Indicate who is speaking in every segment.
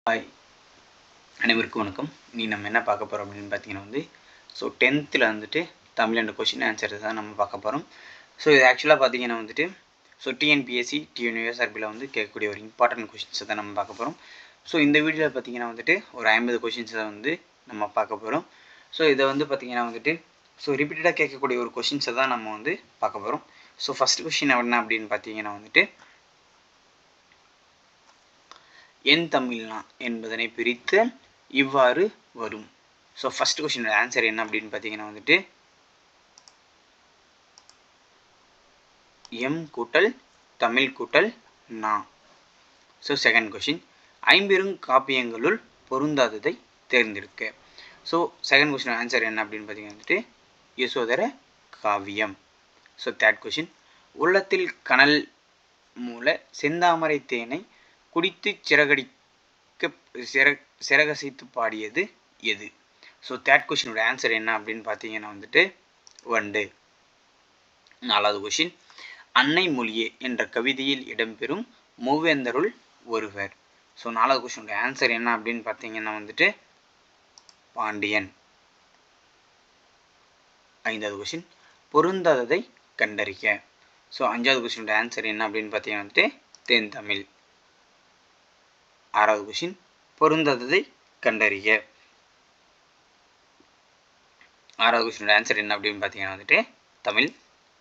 Speaker 1: Hi, அனைவருக்கும் வணக்கம். நீ நம்ம என்ன பார்க்க போகிறோம் அப்படின்னு பார்த்தீங்கன்னா ஸோ 10th வந்துட்டு தமிழ் அண்ட் கொஷின் ஆன்சர் தான் நம்ம பார்க்க போகிறோம். ஸோ இது ஆக்சுவலாக பார்த்தீங்கன்னா ஸோ டிஎன்பிஎஸ்சி டிஎன்யூஎஸ்ஆர்பியில் கேட்கக்கூடிய ஒரு இம்பார்ட்டன்ட் கொஷின்ஸை தான் நம்ம பார்க்க போகிறோம். ஸோ இந்த வீடியோவில் பார்த்தீங்கன்னா ஒரு 50 கொஷின்ஸை நம்ம பார்க்க போகிறோம். ஸோ இதை பார்த்தீங்கன்னா ஸோ ரிப்பீட்டடாக கேட்கக்கூடிய ஒரு கொஷின்ஸை தான் நம்ம பார்க்க போகிறோம். ஸோ ஃபஸ்ட் கொஷின் என்ன அப்படின்னு பார்த்தீங்கன்னா என் தமிழ்னா என்பதனை பிரித்து இவ்வாறு வரும். ஸோ ஃபஸ்ட் கொஸ்டினோட ஆன்சர் என்ன அப்படின்னு பார்த்தீங்கன்னா எம் கூட்டல் தமிழ் கூட்டல் நா. ஸோ செகண்ட் கொஸ்டின் ஐம்பெரும் காப்பியங்களுள் பொருந்தாததை தேர்ந்தெடுக்க. ஸோ செகண்ட் கொஸ்டின் ஆன்சர் என்ன அப்படின்னு பார்த்தீங்கன்னா யசோதர காவியம். ஸோ தேர்ட் கொஸ்டின் உள்ளத்தில் கனல் மூல செந்தாமரை தேனை குடித்து சிறகசைத்து பாடியது எது? ஸோ தேர்ட் கொஷினோட ஆன்சர் என்ன அப்படின்னு பார்த்தீங்கன்னா வண்டு. நாலாவது கொஷின் அன்னை மொழியே என்ற கவிதையில் இடம்பெறும் மூவேந்தருள் ஒருவர். ஸோ நாலாவது கொஷினோட ஆன்சர் என்ன அப்படின்னு பார்த்தீங்கன்னா பாண்டியன். ஐந்தாவது கொஷின் பொருந்தாததை கண்டறிக. ஸோ அஞ்சாவது கொஷினோட ஆன்சர் என்ன அப்படின்னு பார்த்தீங்கன்னா தென் தமிழ். ஆறாவது கொஷின் பொருந்தாததை கண்டறிக. ஆறாவது கொஷினோட ஆன்சர் என்ன அப்படின்னு பார்த்தீங்கன்னா தமிழ்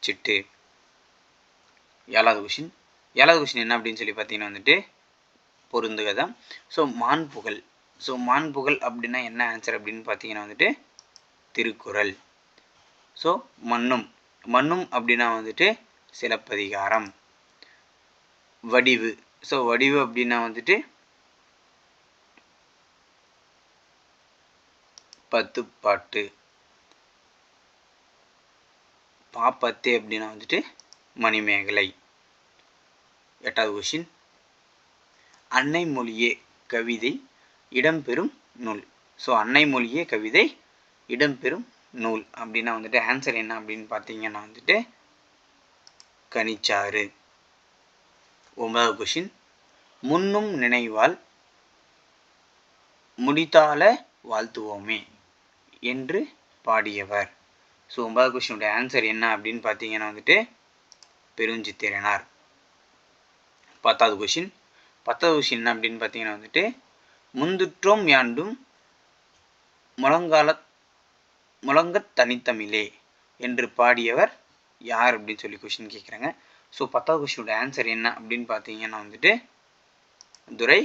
Speaker 1: சிட்டு. ஏழாவது கொஷின் என்ன அப்படின்னு சொல்லி பார்த்தீங்கன்னா பொருந்துக தான். ஸோ மான்புகழ். ஸோ மான்புகழ் அப்படின்னா என்ன ஆன்சர் அப்படின்னு பார்த்தீங்கன்னா திருக்குறள். ஸோ மண்ணும் அப்படின்னா சிலப்பதிகாரம். வடிவு. ஸோ வடிவு அப்படின்னா பத்துப்பாட்டு. பாப்பத்தே அப்படின்னா மணிமேகலை. எட்டாவது கொஷின் அன்னை மொழியே கவிதை இடம்பெறும் நூல். ஸோ அன்னை மொழியே கவிதை இடம்பெறும் நூல் அப்படின்னா ஆன்சர் என்ன அப்படின்னு பார்த்தீங்கன்னா கனிச்சாறு. ஒன்பதாவது கொஷின் முன்னும் நினைவால் முடித்தால வாழ்த்துவோமே என்று பாடியவர். ஸோ 9வது கொஸ்டினுடைய ஆன்சர் என்ன அப்படின்னு பார்த்தீங்கன்னா பெருஞ்சித்திரனார். 10வது கொஸ்டின் என்ன அப்படின்னு பார்த்தீங்கன்னா முந்துற்றோம் யாண்டும் முழங்கத் தனித்தமிழே என்று பாடியவர் யார் அப்படின்னு சொல்லி கொஸ்டின் கேட்குறாங்க. ஸோ 10வது கொஸ்டினுடைய ஆன்சர் என்ன அப்படின்னு பார்த்தீங்கன்னா துரை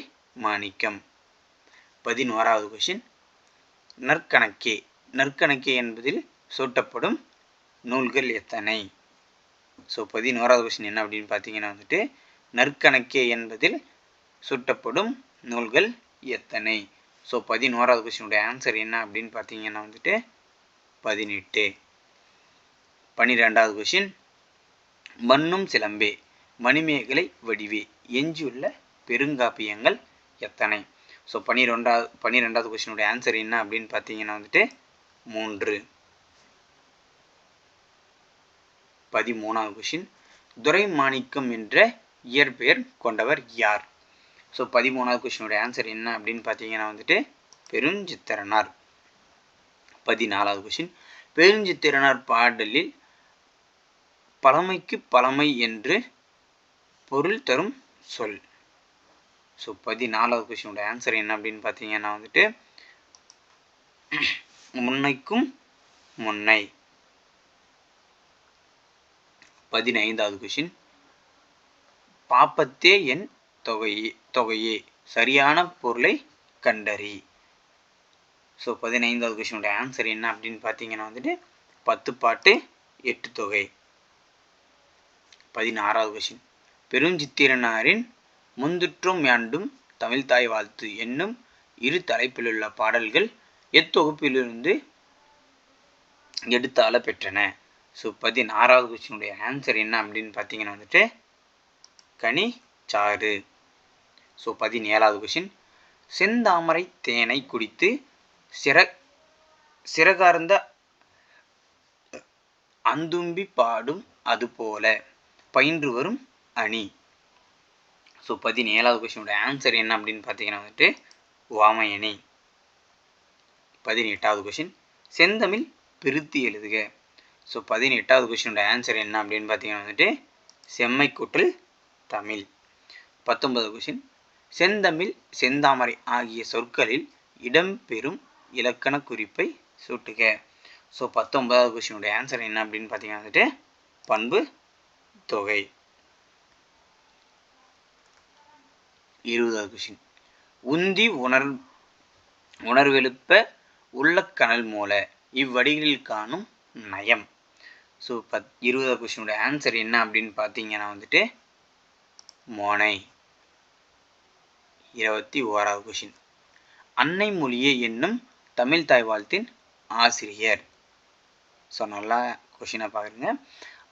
Speaker 1: மாணிக்கம். 11வது கொஸ்டின் நற்கணக்கே என்பதில் சூட்டப்படும் நூல்கள் எத்தனை? ஸோ 11வது கொஸ்டின் என்ன அப்படின்னு பார்த்தீங்கன்னா நற்கணக்கே என்பதில் சூட்டப்படும் நூல்கள் எத்தனை? ஸோ 11வது கொஸ்டினுடைய ஆன்சர் என்ன அப்படின்னு பார்த்தீங்கன்னா 18. 12வது கொஸ்டின் மண்ணும் சிலம்பே மணிமேகலை வடிவே எஞ்சியுள்ள பெருங்காப்பியங்கள் எத்தனை? ஸோ 12வது கொஸ்டினுடைய ஆன்சர் என்ன அப்படின்னு பார்த்தீங்கன்னா 3. 13வது கொஸ்டின் துரை மாணிக்கம் என்ற இயற்பெயர் கொண்டவர் யார்? ஸோ 13வது கொஸ்டினுடைய ஆன்சர் என்ன அப்படின்னு பார்த்தீங்கன்னா பெருஞ்சித்திரனார். 14வது கொஸ்டின் பெருஞ்சித்திரனார் பாடலில் பழமைக்கு பழமை என்று பொருள் தரும் சொல். ஸோ 14வது கொஸ்டினோட ஆன்சர் என்ன அப்படின்னு பார்த்தீங்கன்னா முன்னைக்கும் முன்னை. 15வது கொஸ்டின் பாப்பத்தே என் தொகையே சரியான பொருளை கண்டறி. ஸோ 15வது கொஸ்டினோட ஆன்சர் என்ன அப்படின்னு பார்த்தீங்கன்னா 10 பாட்டு 8 தொகை. 16வது கொஸ்டின் பெருஞ்சித்திரனாரின் முந்துற்றும் யாண்டும் தமிழ்தாய் வாழ்த்து என்னும் இரு தலைப்பிலுள்ள பாடல்கள் எத்தொகுப்பிலிருந்து எடுத்தால பெற்றன? ஸோ 16வது கொஸ்டினுடைய ஆன்சர் என்ன அப்படின்னு பார்த்தீங்கன்னா கனிச்சாறு. ஸோ 17வது கொஸ்டின் செந்தாமரை தேனை குடித்து சிறகார்ந்த அந்தும்பி பாடும் அதுபோல பயின்று வரும் அணி. ஸோ 17வது கொஸ்டினோட ஆன்சர் என்ன அப்படின்னு பார்த்தீங்கன்னா வாமையணி. 18வது கொஷின் செந்தமிழ் பிரித்து எழுதுக. ஸோ 18வது கொஷினோட ஆன்சர் என்ன அப்படின்னு பார்த்தீங்கன்னா வந்துட்டு செம்மைக்கூட்டல் தமிழ். 19வது கொஷின் செந்தமிழ் செந்தாமரை ஆகிய சொற்களில் இடம்பெறும் இலக்கண குறிப்பை சூட்டுக. ஸோ 19வது கொஷினோட ஆன்சர் என்ன அப்படின்னு பார்த்தீங்கன்னா வந்துட்டு பண்பு தொகை. 20வது கொஷின் உந்தி உணர்வெழுப்ப உள்ளக்கனல் மூல இவ்வடிகளில் காணும் நயம். ஸோ 20வது கொஷினோட ஆன்சர் என்ன அப்படின்னு பார்த்தீங்கன்னா வந்துட்டு மோனை. 21வது கொஷின் அன்னை மொழியே என்னும் தமிழ் தாய் வாழ்த்தின் ஆசிரியர். ஸோ நல்லா கொஷினை பாருங்க.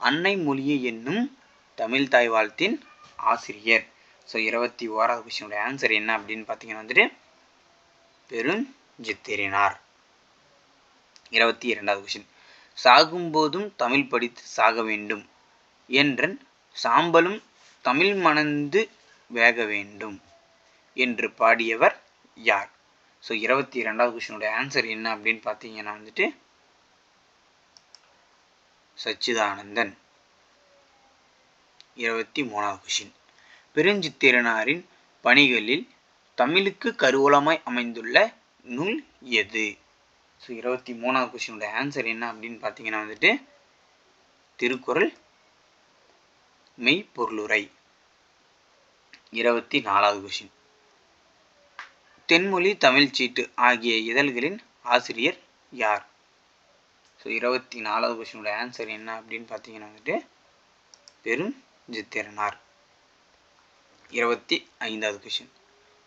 Speaker 1: அன்னை மொழியே என்னும் தமிழ் தாய் வாழ்த்தின் ஆசிரியர். ஸோ 21வது கொஷினோட ஆன்சர் என்ன அப்படின்னு பார்த்தீங்கன்னா வந்துட்டு பெருஞ்சித்திரனார். 22வது கொஷின் சாகும்போதும் தமிழ் படித்து சாக வேண்டும் என்றன் சாம்பலும் தமிழ் மணந்து வேக வேண்டும் என்று பாடியவர் யார்? ஸோ 22வது கொஷினோட ஆன்சர் என்ன அப்படின்னு பார்த்தீங்கன்னா வந்துட்டு சச்சிதானந்தன். 23வது கொஷின் பெருஞ்சித்திரனாரின் பணிகளில் தமிழுக்கு கருவூலமாய் அமைந்துள்ள நூல் எது? ஸோ 23வது கொஷினோட ஆன்சர் என்ன அப்படின்னு பார்த்தீங்கன்னா வந்துட்டு திருக்குறள் மெய்ப்பொருளுரை. 24வது கொஷின் தென்மொழி தமிழ் சீட்டு ஆகிய இதழ்களின் ஆசிரியர் யார்? ஸோ 24வது கொஷினோட ஆன்சர் என்ன அப்படின்னு பார்த்தீங்கன்னா வந்துட்டு பெருஞ்சித்திரனார். 25வது கொஷின்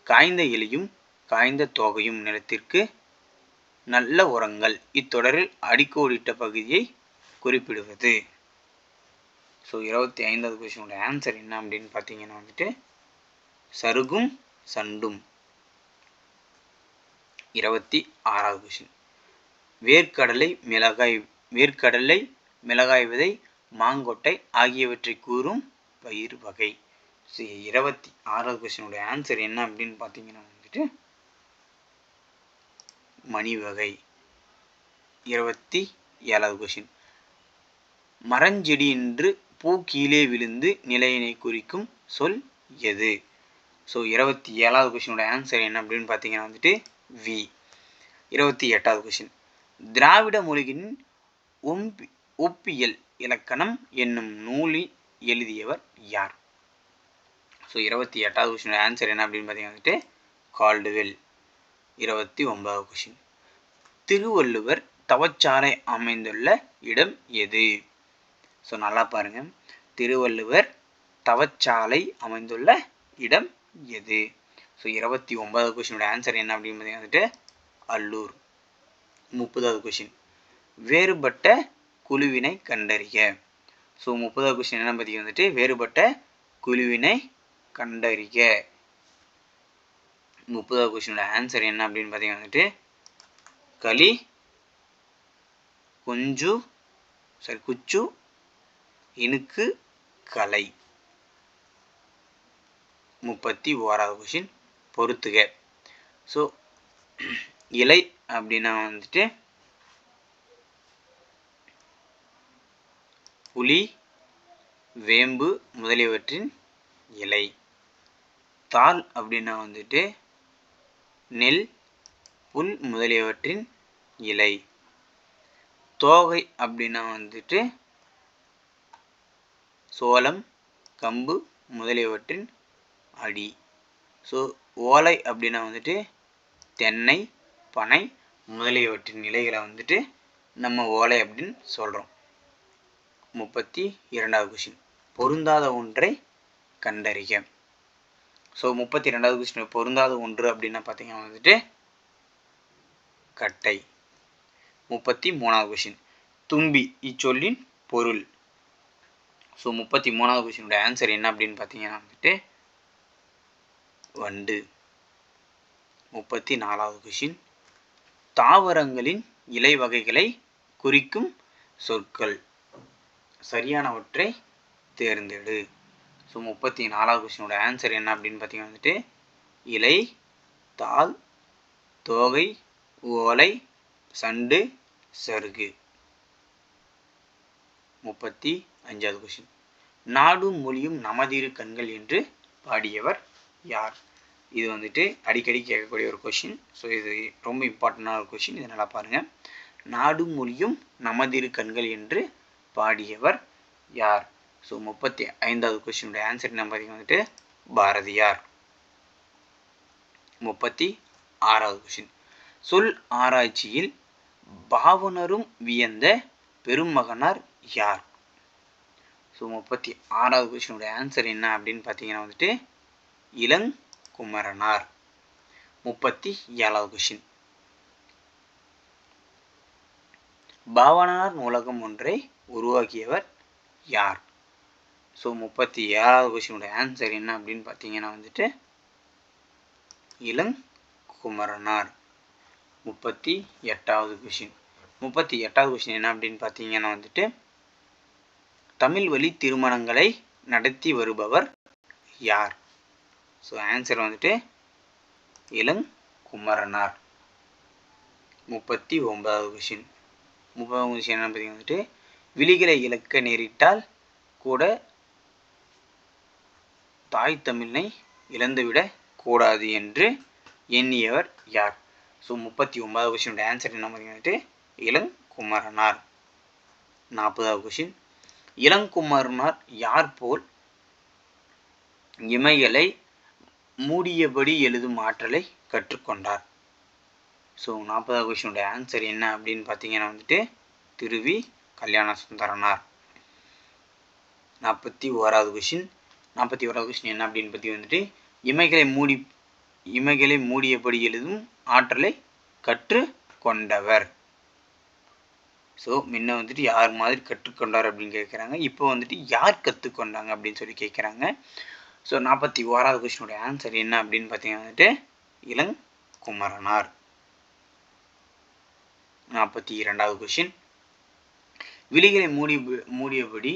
Speaker 1: காய்ந்த இலையும் காய்ந்த தோகையும் நிலத்திற்கு நல்ல உரங்கள் இத்தொடரில் அடிக்கோடிட்ட பகுதியை குறிப்பிடுவது. ஸோ 25வது கொஷினோட ஆன்சர் என்ன அப்படின்னு பார்த்தீங்கன்னா வந்துட்டு சருகும் சண்டும். 26வது கொஷின் வேர்க்கடலை மிளகாய் விதை மாங்கொட்டை ஆகியவற்றை கூறும் பயிர் வகை. ஸோ 26வது கொஷினோட ஆன்சர் என்ன அப்படின்னு பார்த்தீங்கன்னா வந்துட்டு மணி வகை. 27வது கொஷின் மரஞ்செடி என்று பூ கீழே விழுந்து நிலையினை குறிக்கும் சொல் எது? ஸோ 27வது கொஷினோட ஆன்சர் என்ன அப்படின்னு பார்த்தீங்கன்னா வந்துட்டு வி. 28வது கொஷின் திராவிட மொழியின் ஒப்பியல் இலக்கணம் என்னும் நூலில் எழுதியவர் யார்? ஸோ 28வது கொஷினோட ஆன்சர் என்ன அப்படின்னு பார்த்தீங்கன்னா வந்துட்டு கால்டுவெல். 29வது கொஷின் திருவள்ளுவர் தவச்சாலை அமைந்துள்ள இடம் எது? ஸோ நல்லா பாருங்க. திருவள்ளுவர் தவச்சாலை அமைந்துள்ள இடம் எது? ஸோ 29வது கொஷினோட ஆன்சர் என்ன அப்படின்னு பார்த்தீங்கன்னா வந்துட்டு அல்லூர். 30வது கொஷின் வேறுபட்ட குழுவினை கண்டறிக. ஸோ 30வது கொஷின் என்ன பார்த்தீங்கன்னா வந்துட்டு வேறுபட்ட குழுவினை கண்டறிக. 30வது கொஷினோட ஆன்சர் என்ன அப்படின்னு பார்த்தீங்கன்னா வந்துட்டு களி குச்சு இனுக்கு கலை. 31வது கொஷின் பொறுத்துக. ஸோ இலை அப்படின்னா வந்துட்டு புலி வேம்பு முதலியவற்றின் இலை. தாள் அப்படின்னா வந்துட்டு நெல் புல் முதலியவற்றின் இலை. தோகை அப்படின்னா வந்துட்டு சோளம் கம்பு முதலியவற்றின் அடி. ஸோ ஓலை அப்படின்னா வந்துட்டு தென்னை பனை முதலியவற்றின் இலைகளை வந்துட்டு நம்ம ஓலை அப்படின்னு சொல்கிறோம். 32வது கொஷின் பொருந்தாத ஒன்றை கண்டறிக. ஸோ 32வது கொஷின் பொருந்தாத ஒன்று அப்படின்னா பார்த்தீங்கன்னா வந்துட்டு கட்டை. 33வது கொஷின் தும்பி இச்சொல்லின் பொருள். ஸோ 33வது கொஷினோட ஆன்சர் என்ன அப்படின்னு பார்த்தீங்கன்னா வந்துட்டு வண்டு. 34வது கொஷின் தாவரங்களின் இலை வகைகளை குறிக்கும் சொற்கள் சரியானவற்றை தேர்ந்தெடு. ஸோ 34வது கொஷினோட ஆன்சர் என்ன அப்படின்னு பார்த்தீங்கன்னா வந்துட்டு இலை தாள் தோகை, ஓலை, சண்டு, சருகு. 35வது கொஸ்டின். நாடும் மொழியும் நமதிரு கண்கள் என்று பாடியவர் யார்? இது வந்துட்டு அடிக்கடி கேட்கக்கூடிய ஒரு கொஷின். ஸோ இது ரொம்ப இம்பார்ட்டண்டான ஒரு கொஷின். இதை நல்லா பாருங்கள். நாடும் மொழியும் நமதிரு கண்கள் என்று பாடியவர் யார்? ஸோ 35வது கொஸ்டினுடைய ஆன்சர் என்ன பார்த்தீங்கன்னா வந்துட்டு பாரதியார். 36வது கொஸ்டின். சொல் ஆராய்ச்சியில் பாவனரும் வியந்த பெருமகனார் யார்? ஸோ 36வது கொஸ்டினுடைய ஆன்சர் என்ன அப்படின்னு பார்த்தீங்கன்னா வந்துட்டு இளங்குமரனார். 37வது கொஸ்டின். பாவனார் நூலகம் ஒன்றை உருவாக்கியவர் யார்? ஸோ 37வது கொஸ்டினுடைய ஆன்சர் என்ன அப்படின்னு பார்த்தீங்கன்னா வந்துட்டு இளங்குமரனார். 38வது கொஸ்டின். 38வது கொஸ்டின் என்ன அப்படின்னு பார்த்தீங்கன்னா வந்துட்டு தமிழ் வழி திருமணங்களை நடத்தி வருபவர் யார்? ஸோ ஆன்சர் வந்துட்டு இளங்குமரனார். 39வது கொஸ்டின். 30வது கொஸ்டின் என்ன பார்த்தீங்கன்னா வந்துட்டு விழிகளை இழக்க நேரிட்டால் கூட தாய் தமிழை இழந்துவிடக் கூடாது என்று எண்ணியவர் யார்? ஸோ 39வது கொஸ்டினுடைய ஆன்சர் என்ன பார்த்தீங்கன்னா இளங்குமரனார். 40வது கொஸ்டின். இளங்குமரனார் யார் போல் இமைகளை மூடியபடி எழுதும் ஆற்றலை கற்றுக்கொண்டார்? ஸோ 40வது கொஸ்டினுடைய ஆன்சர் என்ன அப்படின்னு பார்த்தீங்கன்னா வந்துட்டு திருவி கல்யாண சுந்தரனார். 41வது கொஸ்டின். 41வது கொஸ்டின் என்ன அப்படின்னு பற்றி வந்துட்டு இமைகளை மூடியபடி எழுதும் ஆற்றலை கற்றுக்கொண்டவர். ஸோ முன்ன வந்துட்டு யார் மாதிரி கற்றுக்கொண்டார் அப்படின்னு கேட்குறாங்க. இப்போ வந்துட்டு யார் கற்றுக்கொண்டாங்க அப்படின்னு சொல்லி கேட்குறாங்க. ஸோ 41வது கொஸ்டினுடைய ஆன்சர் என்ன அப்படின்னு பார்த்தீங்கன்னா வந்துட்டு இளங்குமரனார். 42வது கொஸ்டின். விழிகளை மூடியபடி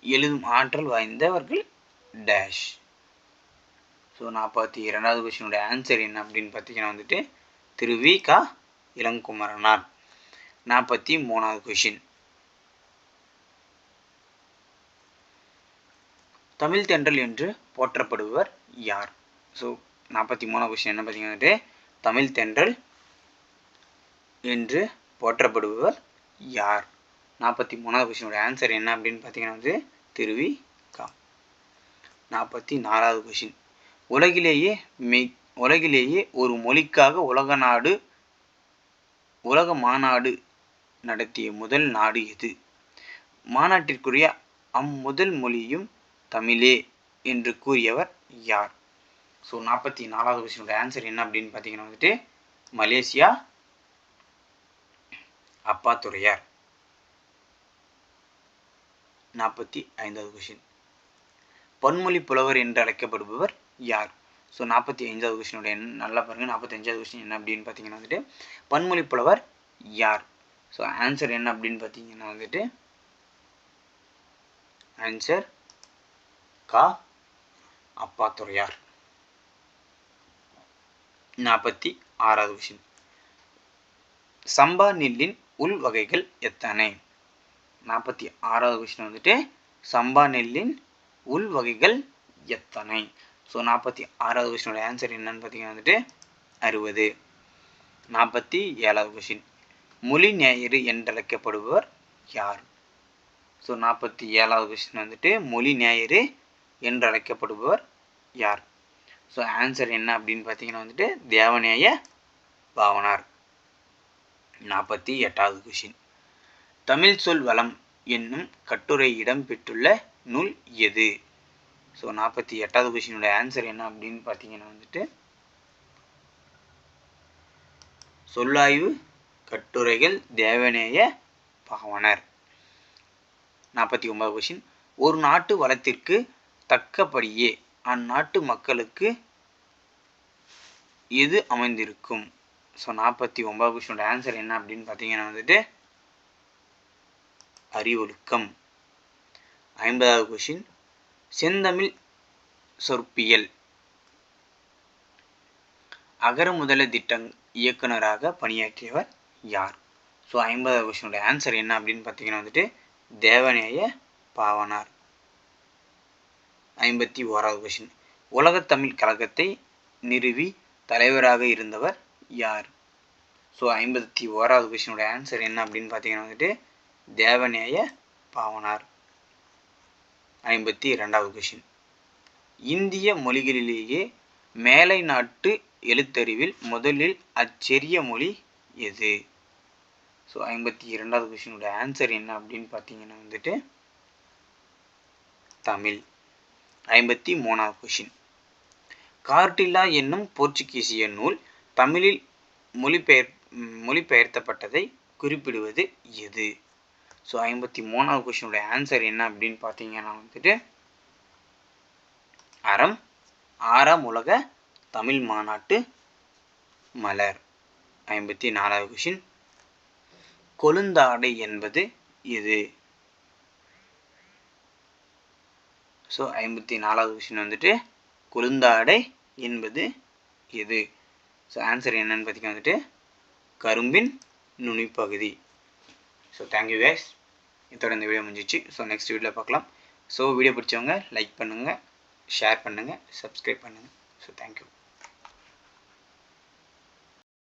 Speaker 1: எழுதும் ஆற்றல் வாய்ந்தவர்கள் டேஷ். ஸோ 42வது கொஸ்டினுடைய ஆன்சர் என்ன அப்படின்னு பார்த்தீங்கன்னா வந்துட்டு திருவி க இளங்குமரனார். 43வது கொஸ்டின். தமிழ் தென்றல் என்று போற்றப்படுபவர் யார்? ஸோ 43வது கொஸ்டின் என்ன பார்த்தீங்கன்னா வந்துட்டு தமிழ் தென்றல் என்று போற்றப்படுபவர் யார்? 43வது கொஸ்டினுடைய ஆன்சர் என்ன அப்படின்னு பார்த்தீங்கன்னா வந்து திருவி க. 44வது கொஸ்டின். உலகிலேயே ஒரு மொழிக்காக உலக மாநாடு நடத்திய முதல் நாடு எது? மாநாட்டிற்குரிய அம்முதல் மொழியும் தமிழே என்று கூறியவர் யார்? ஸோ 44வது கொஸ்டினுடைய ஆன்சர் என்ன அப்படின்னு பார்த்தீங்கன்னா வந்துட்டு மலேசியா அப்பாத்துரையார். 45வது கொஸ்டின். பன்மொழி புலவர் என்று அழைக்கப்படுபவர் யார்? ஸோ 45வது கொஸ்டினுடைய நல்லா பாருங்கள். 45வது கொஸ்டின் என்ன அப்படின்னு பார்த்தீங்கன்னா வந்துட்டு பன்மொழி புலவர் யார்? ஸோ ஆன்சர் என்ன அப்படின்னு பார்த்தீங்கன்னா வந்துட்டு ஆன்சர் க அப்பாத்துரையார். 46வது கொஸ்டின். சம்பா நெல்லின் உள் வகைகள் எத்தனை? 46வது கொஸ்டின் வந்துட்டு சம்பா நெல்லின் உள் வகைகள் எத்தனை? ஸோ 46வது கொஸ்டினோட ஆன்சர் என்னன்னு பார்த்தீங்கன்னா வந்துட்டு 60. 47வது கொஸ்டின். மொழி ஞாயிறு என்றழைக்கப்படுபவர் யார்? ஸோ 47வது கொஸ்டின் வந்துட்டு மொழி ஞாயிறு என்றழைக்கப்படுபவர் யார்? ஸோ ஆன்சர் என்ன அப்படின்னு பார்த்தீங்கன்னா வந்துட்டு தேவநேய பாவனார். 48வது கொஸ்டின். தமிழ் சொல் வளம் என்னும் கட்டுரை இடம் பெற்றுள்ள நூல் எது? ஸோ 48வது கொஸ்டினோட ஆன்சர் என்ன அப்படின்னு பார்த்தீங்கன்னா வந்துட்டு சொல்லாய்வு கட்டுரைகள் தேவநேய பாவனர். 49வது கொஸ்டின். ஒரு நாட்டு வளத்திற்கு தக்கபடியே அந்நாட்டு மக்களுக்கு எது அமைந்திருக்கும்? ஸோ 49வது கொஸ்டினோட ஆன்சர் என்ன அப்படின்னு பார்த்தீங்கன்னா வந்துட்டு அறிவொழுக்கம். 50வது கொஸ்டின். செந்தமிழ் சொற்பியல் அகர முதல திட்டம் இயக்குனராக பணியாற்றியவர் யார்? ஸோ 50வது கொஸ்டினோட ஆன்சர் என்ன அப்படின்னு பார்த்தீங்கன்னா வந்துட்டு தேவநேய பாவாணர். 51வது கொஸ்டின் உலகத் தமிழ் கழகத்தை நிறுவி தலைவராக இருந்தவர் யார்? ஸோ 51வது கொஸ்டினோட ஆன்சர் என்ன அப்படின்னு பார்த்தீங்கன்னா வந்துட்டு தேவநேய பாவாணர். 52வது கொஸ்டின் இந்திய மொழிகளிலேயே மேலை நாட்டு எழுத்தறிவில் முதலில் அச்செரிய மொழி எது? ஸோ 52வது கொஸ்டினோட ஆன்சர் என்ன அப்படின்னு பார்த்தீங்கன்னா வந்துட்டு தமிழ். 53வது கொஸ்டின் கார்டில்லா என்னும் போர்ச்சுகீசிய நூல் தமிழில் மொழிபெயர்த்தப்பட்டதை குறிப்பிடுவது எது? ஸோ 53வது கொஸ்டினோட ஆன்சர் என்ன அப்படின்னு பார்த்தீங்கன்னா வந்துட்டு அறம் 6ஆம் உலக தமிழ் மாநாட்டு மலர். 54வது கொஸ்டின் கொழுந்தாடை என்பது எது? ஸோ 54வது கொஸ்டின் வந்துட்டு கொழுந்தாடை என்பது எது? ஸோ ஆன்சர் என்னன்னு பார்த்தீங்கன்னா வந்துட்டு கரும்பின் நுனிப்பகுதி. ஸோ தேங்க்யூ கைஸ், இதோட இந்த வீடியோ முடிஞ்சிச்சு. ஸோ நெக்ஸ்ட் வீடியோவில் பார்க்கலாம். ஸோ வீடியோ பிடிச்சவங்க லைக் பண்ணுங்கள், ஷேர் பண்ணுங்கள், சப்ஸ்கிரைப் பண்ணுங்கள். So thank you.